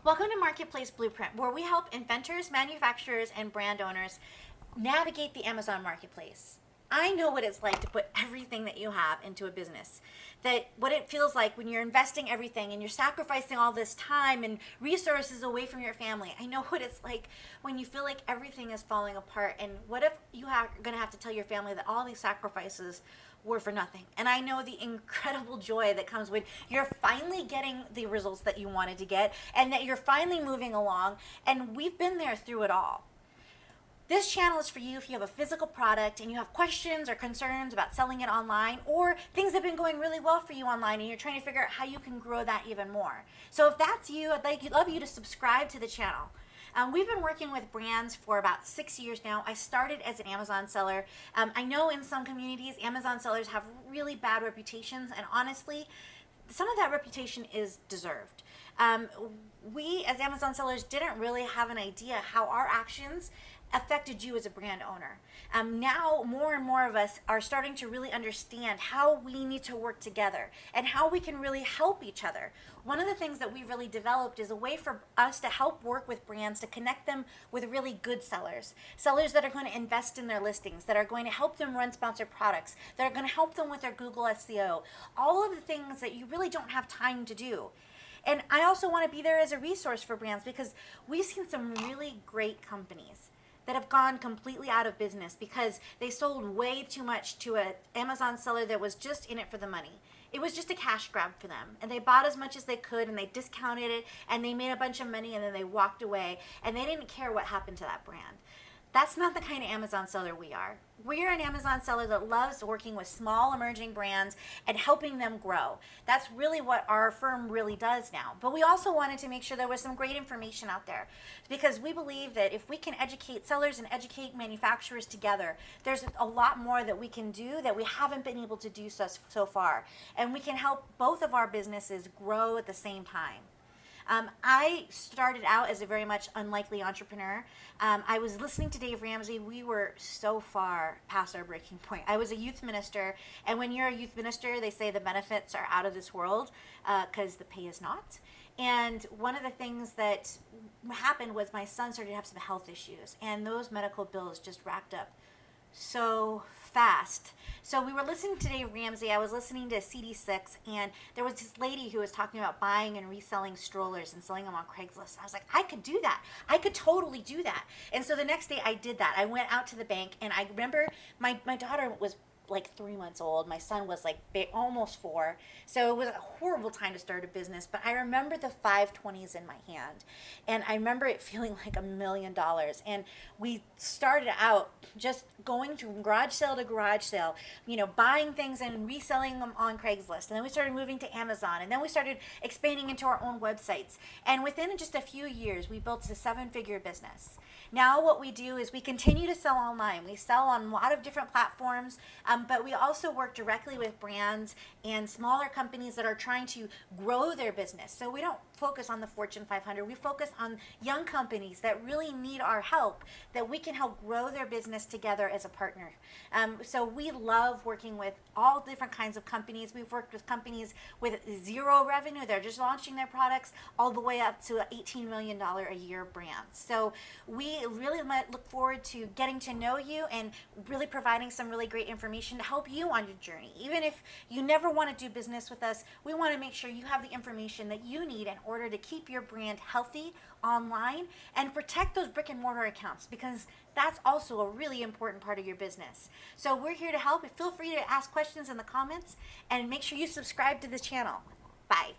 Welcome to Marketplace Blueprint, where we help inventors, manufacturers, and brand owners navigate the Amazon Marketplace. I know what it's like to put everything that you have into a business. That what it feels like when you're investing everything and you're sacrificing all this time and resources away from your family. I know what it's like when you feel like everything is falling apart. And what if you are going to have to tell your family that all these sacrifices were for nothing? And I know the incredible joy that comes when you're finally getting the results that you wanted to get and that you're finally moving along. And we've been there through it all. This channel is for you if you have a physical product and you have questions or concerns about selling it online, or things have been going really well for you online and you're trying to figure out how you can grow that even more. So if that's you, I'd love you to subscribe to the channel. We've been working with brands for about 6 years now. I started as an Amazon seller. I know in some communities, Amazon sellers have really bad reputations, and honestly, some of that reputation is deserved. We as Amazon sellers didn't really have an idea how our actions affected you as a brand owner. Now more and more of us are starting to really understand how we need to work together and how we can really help each other. One of the things that we really developed is a way for us to help work with brands to connect them with really good sellers. Sellers that are going to invest in their listings, that are going to help them run sponsored products, that are going to help them with their Google SEO. All of the things that you really don't have time to do. And I also want to be there as a resource for brands because we've seen some really great companies that have gone completely out of business because they sold way too much to an Amazon seller that was just in it for the money. It was just a cash grab for them. And they bought as much as they could and they discounted it and they made a bunch of money and then they walked away and they didn't care what happened to that brand. That's not the kind of Amazon seller we are. We're an Amazon seller that loves working with small emerging brands and helping them grow. That's really what our firm really does now. But we also wanted to make sure there was some great information out there because we believe that if we can educate sellers and educate manufacturers together, there's a lot more that we can do that we haven't been able to do so far. And we can help both of our businesses grow at the same time. I started out as a very much unlikely entrepreneur. I was listening to Dave Ramsey. We were so far past our breaking point. I was a youth minister, and when you're a youth minister, they say the benefits are out of this world because the pay is not. And one of the things that happened was my son started to have some health issues, and those medical bills just racked up so fast. So we were listening to Dave Ramsey. I was listening to CD6, and there was this lady who was talking about buying and reselling strollers and selling them on Craigslist. I was like, I could do that. I could totally do that. And so the next day I did that. I went out to the bank, and I remember my daughter was like 3 months old. My son was like almost 4. So it was a horrible time to start a business. But I remember the 520s in my hand. And I remember it feeling like $1 million. And we started out just going from garage sale to garage sale, buying things and reselling them on Craigslist. And then we started moving to Amazon. And then we started expanding into our own websites. And within just a few years, we built a 7-figure business. Now what we do is we continue to sell online. We sell on a lot of different platforms, but we also work directly with brands and smaller companies that are trying to grow their business. So we don't focus on the Fortune 500. We focus on young companies that really need our help, that we can help grow their business together as a partner. So we love working with all different kinds of companies. We've worked with companies with 0 revenue. They're just launching their products all the way up to $18 million a year brands. So we really might look forward to getting to know you and really providing some really great information to help you on your journey. Even if you never want to do business with us, we want to make sure you have the information that you need in order to keep your brand healthy online and protect those brick and mortar accounts, because that's also a really important part of your business. So we're here to help. Feel free to ask questions in the comments and make sure you subscribe to the channel. Bye.